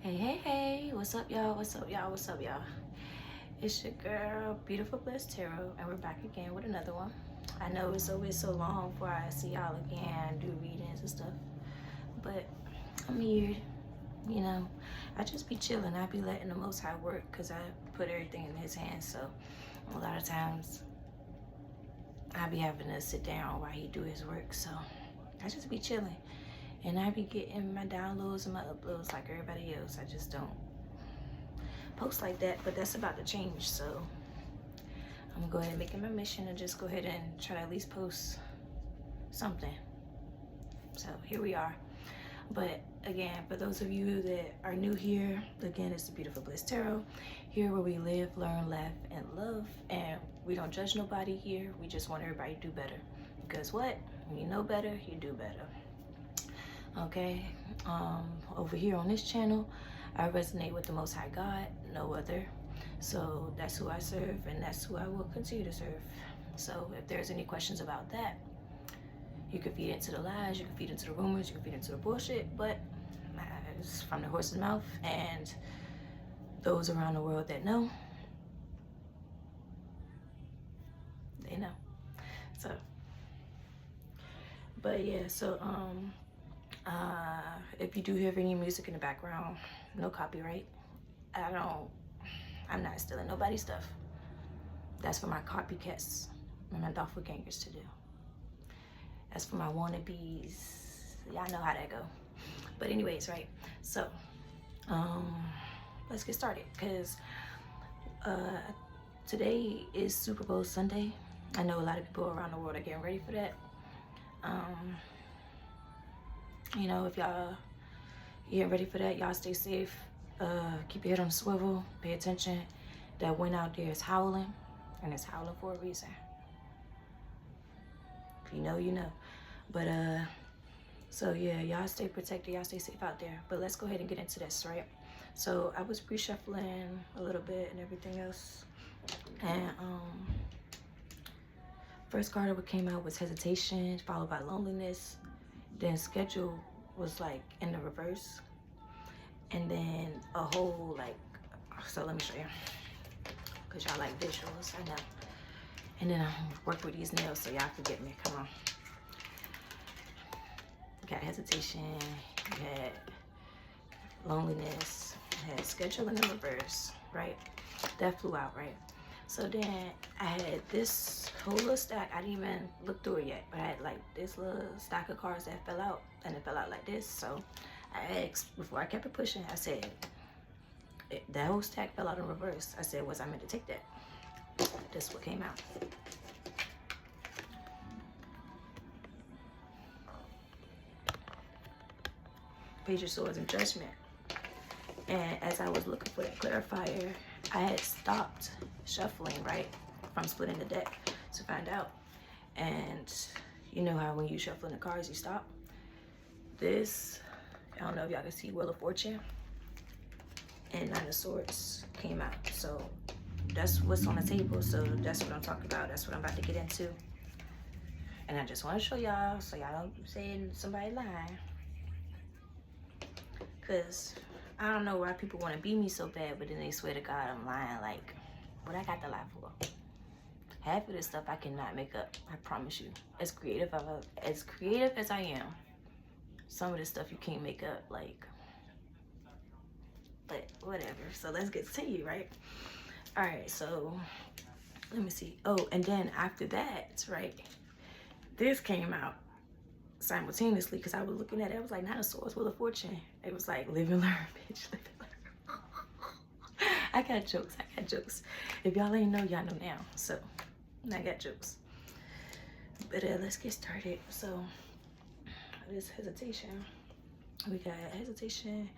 Hey, hey, hey, what's up, y'all? What's up, y'all? What's up, y'all? It's your girl, Beautiful Bliss Tarot, and we're back again with another one. I know it's always so long before I see y'all again, do readings and stuff, but I'm here, you know. I just be chilling. I be letting the Most High work because I put everything in His hands, so a lot of times I be having to sit down while He do His work, so I just be chilling. And I be getting my downloads and my uploads like everybody else. I just don't post like that, but that's about to change, so I'm gonna go ahead and make it my mission and just go ahead and try to at least post something. So here we are. But again, for those of you that are new here, again, it's the Beautiful Bliss Tarot, here where we live, learn, laugh, and love, and we don't judge nobody here. We just want everybody to do better, because what? When you know better, you do better. Okay, over here on this channel, I resonate with the Most High God, no other. So that's who I serve, and that's who I will continue to serve. So if there's any questions about that, you can feed into the lies, you can feed into the rumors, you can feed into the bullshit, but it's from the horse's mouth, and those around the world that know, they know. So, but yeah, so if you do hear any music in the background, no copyright. I'm not stealing nobody's stuff. That's for my copycats and my doppelgangers to do. That's for my wannabes. Y'all know how that go. But anyways, right? So, let's get started, because today is Super Bowl Sunday. I know a lot of people around the world are getting ready for that. You know, if y'all getting ready for that, y'all stay safe. Keep your head on the swivel. Pay attention. That wind out there is howling, and it's howling for a reason. If you know, you know. But so yeah, y'all stay protected. Y'all stay safe out there. But let's go ahead and get into this, right? So I was pre-shuffling a little bit and everything else, and first card that came out was hesitation, followed by loneliness. Then schedule was like in the reverse, and then a whole like, so let me show you, because y'all like visuals, I know. And then I work with these nails so y'all forget me. Come on. You got hesitation, you had loneliness, you had schedule in the reverse, right? That flew out, right? So then I had this whole little stack. I didn't even look through it yet, but I had like this little stack of cards that fell out, and it fell out like this. So I asked, before I kept it pushing, I said, that whole stack fell out in reverse. I said, was I meant to take that? This is what came out. Page of Swords and Judgment. And as I was looking for that clarifier, I had stopped shuffling, right, from splitting the deck to find out. And you know how when you shuffling the cards, you stop? This, I don't know if y'all can see Wheel of Fortune and Nine of Swords came out. So that's what's on the table. So that's what I'm talking about. That's what I'm about to get into. And I just want to show y'all so y'all don't say somebody lying. Because I don't know why people want to be me so bad, but then they swear to God I'm lying. Like, what I got to lie for? Half of this stuff I cannot make up. I promise you. As creative as I am, some of this stuff you can't make up. Like, but whatever. So let's get to you, right? All right. So let me see. Oh, and then after that, right? This came out simultaneously, because I was looking at it. I was like, Nine of Swords, Wheel of Fortune. It was like, live and learn, bitch. Live and learn. I got jokes. If y'all ain't know, y'all know now. So I got jokes. But let's get started. So this hesitation. We got hesitation,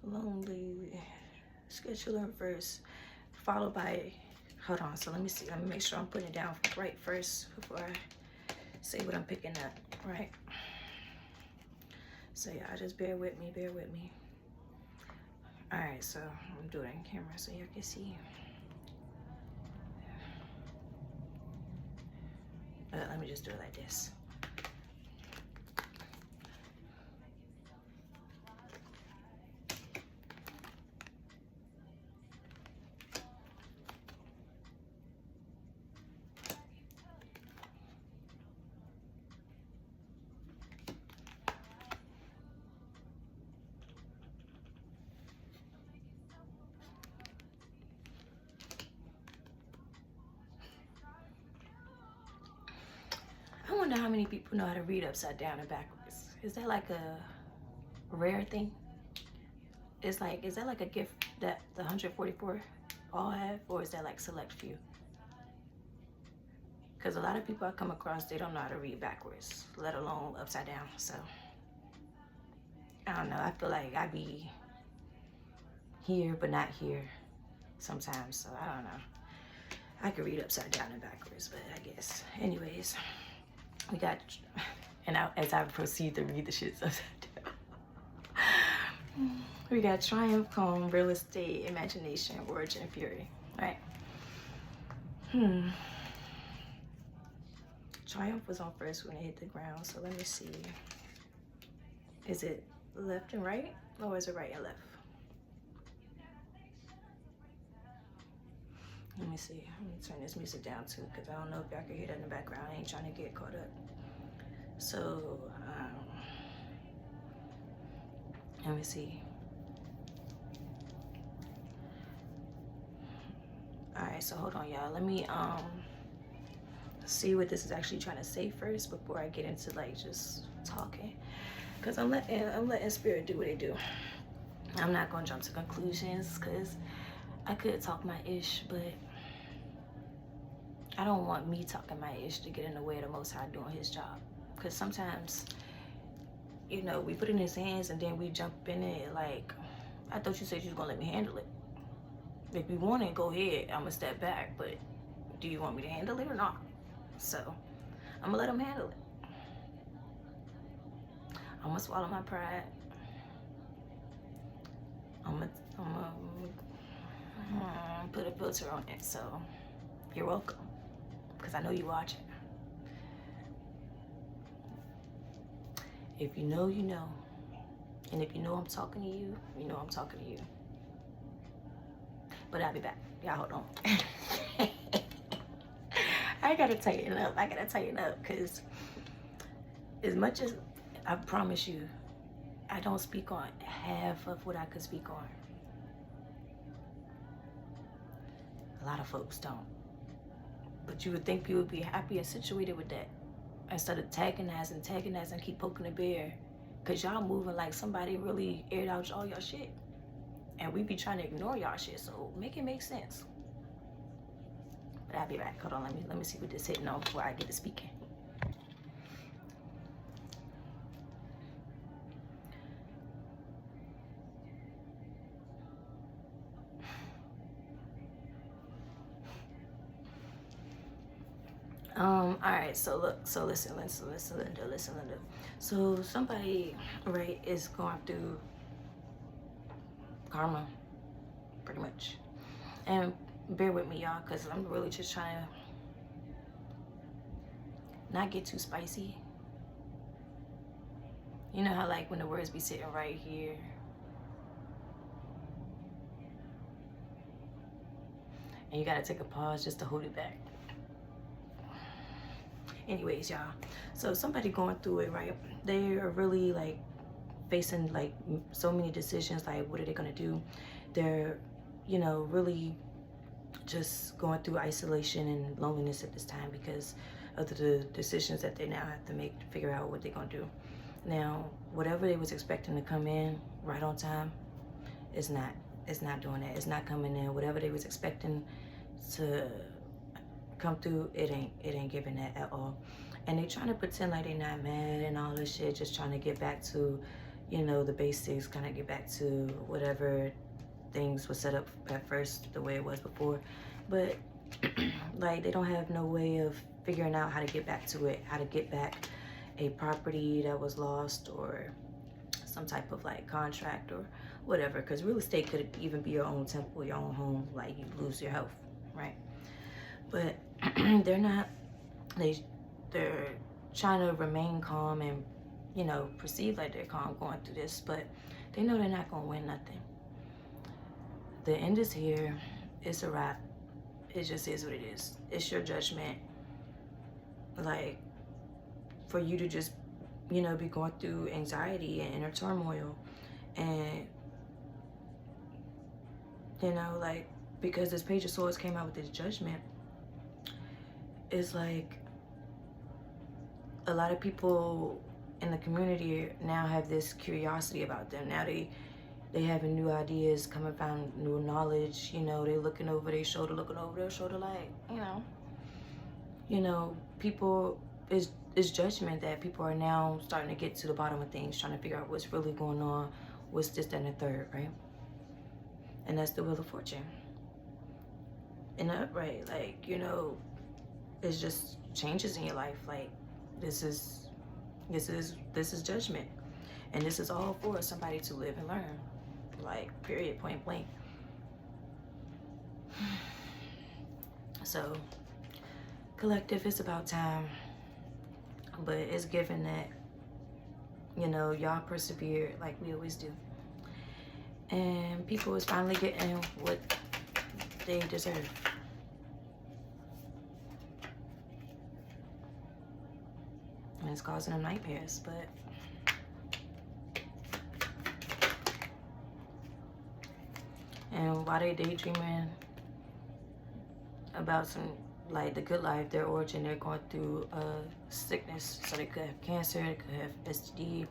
lonely, schedule in reverse, followed by, hold on. So let me see. Let me make sure I'm putting it down right first before I say what I'm picking up, right? So y'all just bear with me. All right, so I'm doing it in camera so y'all can see. Let me just do it like this. wonder how many people know how to read upside down and backwards. Is that like a rare thing? It's like, is that like a gift that the 144 all have, or is that like select few? Because a lot of people I come across, they don't know how to read backwards, let alone upside down. So I don't know. I feel like I be here but not here sometimes. So I don't know. I could read upside down and backwards, but I guess. Anyways, we got, and as I proceed to read the shit upside down, we got Triumph, Calm, Real Estate, Imagination, Origin, Fury. Right? Triumph was on first when it hit the ground, so let me see. Is it left and right, or is it right and left? Let me see. I'm gonna turn this music down too, because I don't know if y'all can hear that in the background. I ain't trying to get caught up. So, let me see. Alright, so hold on, y'all. Let me see what this is actually trying to say first before I get into like just talking. Because I'm letting spirit do what they do. I'm not gonna jump to conclusions because I could talk my ish, but I don't want me talking my ish to get in the way of the Most High doing his job. Because sometimes, you know, we put it in his hands and then we jump in it like, I thought you said you was gonna let me handle it. If you want it, go ahead. I'm gonna step back, but do you want me to handle it or not? So I'm gonna let him handle it. I'm gonna swallow my pride. I'm gonna put a filter on it. So you're welcome, because I know you watching. If you know, you know. And if you know I'm talking to you, you know I'm talking to you. But I'll be back. Y'all hold on. I gotta tighten up. Because as much as I promise you, I don't speak on half of what I could speak on. A lot of folks don't. But you would think you would be happy and situated with that. Instead of antagonizing, keep poking the bear. Because y'all moving like somebody really aired out all y'all shit. And we be trying to ignore y'all shit, so make it make sense. But I'll be back. Hold on, let me see what this hitting on before I get to speaking. Alright, so look, so listen, Linda. So somebody, right, is going through karma, pretty much. And bear with me, y'all, because I'm really just trying to not get too spicy. You know how like when the words be sitting right here, and you gotta take a pause just to hold it back. Anyways, y'all, so somebody going through it, right? They are really like facing like so many decisions, like what are they gonna do? They're, you know, really just going through isolation and loneliness at this time because of the decisions that they now have to make to figure out what they're gonna do. Now, whatever they was expecting to come in right on time, it's not doing that. It's not coming in. Whatever they was expecting to come through, it ain't giving that at all. And they trying to pretend like they not mad and all this shit, just trying to get back to, you know, the basics, kind of get back to whatever things was set up at first the way it was before. But like they don't have no way of figuring out how to get back to it, how to get back a property that was lost or some type of like contract or whatever, because real estate could even be your own temple, your own home, like you lose your health, right? But they're trying to remain calm and, you know, perceive like they're calm going through this, but they know they're not gonna win nothing. The end is here. It's a wrap. It just is what it is. It's your judgment. Like, for you to just, you know, be going through anxiety and inner turmoil. And, you know, like, because this Page of Swords came out with this judgment, it's like, a lot of people in the community now have this curiosity about them. Now they having new ideas, coming found new knowledge, you know, they looking over their shoulder, like, you know, people is judgment that people are now starting to get to the bottom of things, trying to figure out what's really going on, what's this, that, and the third, right? And that's the Wheel of Fortune. In the upright, like, you know, it's just changes in your life. Like, this is judgment, and this is all for somebody to live and learn, like, period, point blank. So collective, it's about time, but it's given that, you know, y'all persevered like we always do, and people is finally getting what they deserve. And it's causing them nightmares, but and while they daydreaming about some, like, the good life, their origin, they're going through sickness. So they could have cancer, they could have STD,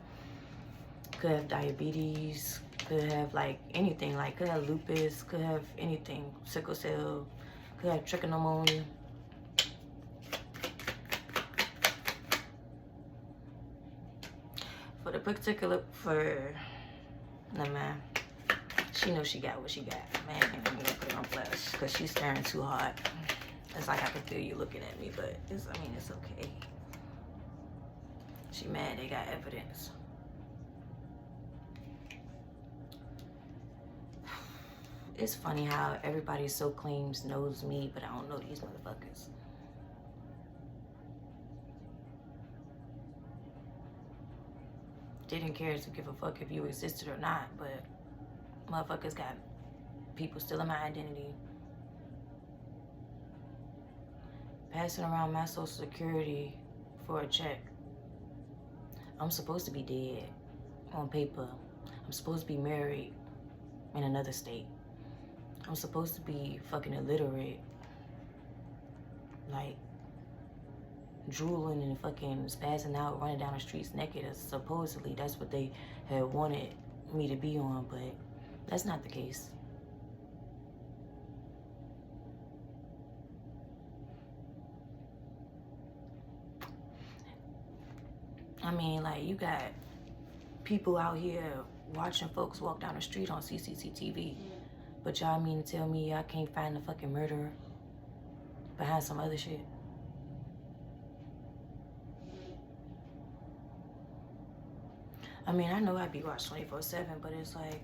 could have diabetes, could have, like, anything, like, could have lupus, could have anything, sickle cell, could have trichomoniasis. For the particular, no, man, she knows she got what she got. Man, I'm gonna put it on flash because she's staring too hard. It's like I can feel you looking at me, but it's okay. She mad, they got evidence. It's funny how everybody so claims knows me, but I don't know these motherfuckers. Didn't care to give a fuck if you existed or not, but motherfuckers got people stealing my identity, passing around my social security for a check. I'm supposed to be dead on paper. I'm supposed to be married in another state. I'm supposed to be fucking illiterate, like drooling and fucking spazzing out, running down the streets naked. Supposedly that's what they had wanted me to be on, but that's not the case. I mean, like, you got people out here watching folks walk down the street on CCTV, but y'all mean to tell me y'all can't find the fucking murderer behind some other shit? I mean, I know I be watched 24/7, but it's like,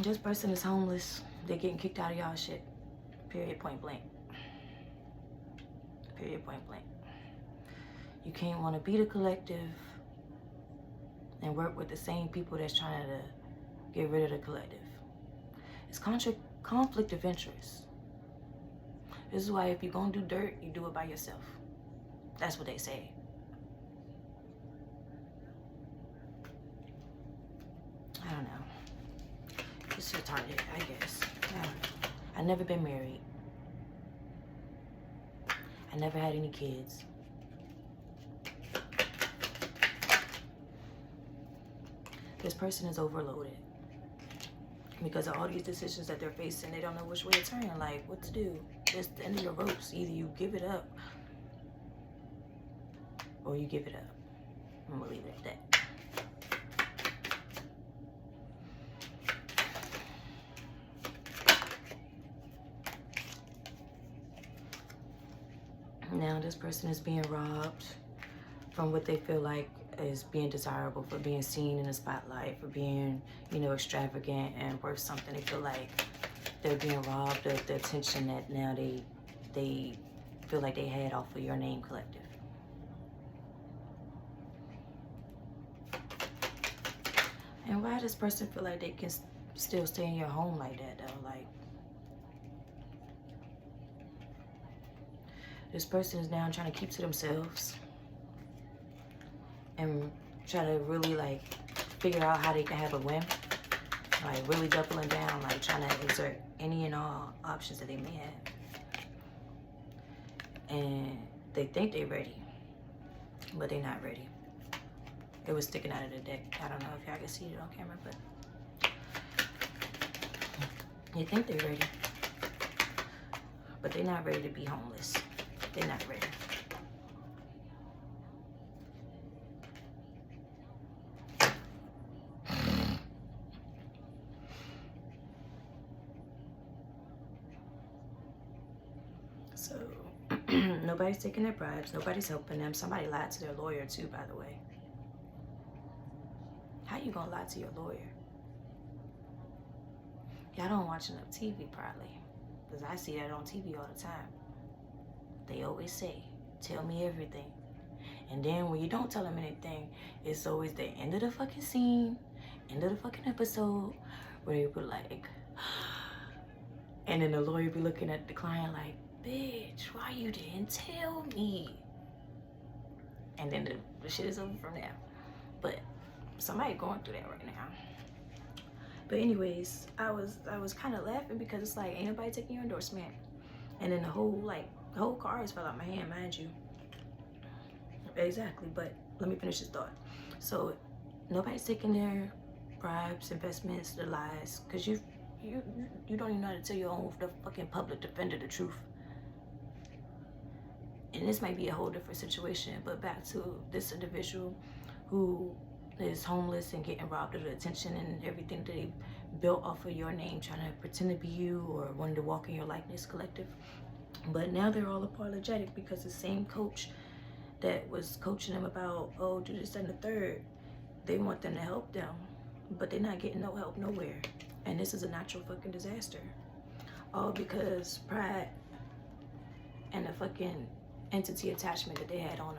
this person is homeless. They're getting kicked out of y'all shit. Period, point blank. Period, point blank. You can't want to be the collective and work with the same people that's trying to get rid of the collective. It's conflict of interest. This is why if you're gonna do dirt, you do it by yourself. That's what they say. I don't know. It's retarded, I guess. I don't know. I never been married. I never had any kids. This person is overloaded because of all these decisions that they're facing. They don't know which way to turn, like what to do. It's the end of your ropes. Either you give it up or you give it up. I'm gonna leave it at that. Now this person is being robbed from what they feel like is being desirable, for being seen in the spotlight, for being, you know, extravagant and worth something. They feel like they're being robbed of the attention that now they feel like they had off of your name, collective. And why does this person feel like they can still stay in your home like that, though? Like, this person is now trying to keep to themselves and try to really, like, figure out how they can have a win. Like really doubling down, like trying to exert any and all options that they may have. And they think they're ready, but they're not ready. It was sticking out of the deck. I don't know if y'all can see it on camera, but they think they're ready, but they're not ready to be homeless. They're not ready. So nobody's taking their bribes. Nobody's helping them. Somebody lied to their lawyer too, by the way. How you gonna lie to your lawyer? Y'all don't watch enough TV probably, because I see that on TV all the time. They always say, tell me everything. And then when you don't tell them anything, it's always the end of the fucking scene, end of the fucking episode, where they be like, and then the lawyer be looking at the client like, bitch, why you didn't tell me? And then the shit is over from there. But somebody going through that right now. But anyways, I was kind of laughing because it's like, ain't nobody taking your endorsement. And then the whole cards fell out my hand, mind you. Exactly, but let me finish this thought. So nobody's taking their bribes, investments, their lies, because you don't even know how to tell your own the fucking public defender the truth. And this might be a whole different situation, but back to this individual who is homeless and getting robbed of the attention and everything that they built off of your name, trying to pretend to be you or wanting to walk in your likeness collective. But now they're all apologetic because the same coach that was coaching them about, oh, do this and the third, they want them to help them, but they're not getting no help nowhere. And this is a natural fucking disaster. All because pride and the fucking entity attachment that they had on them.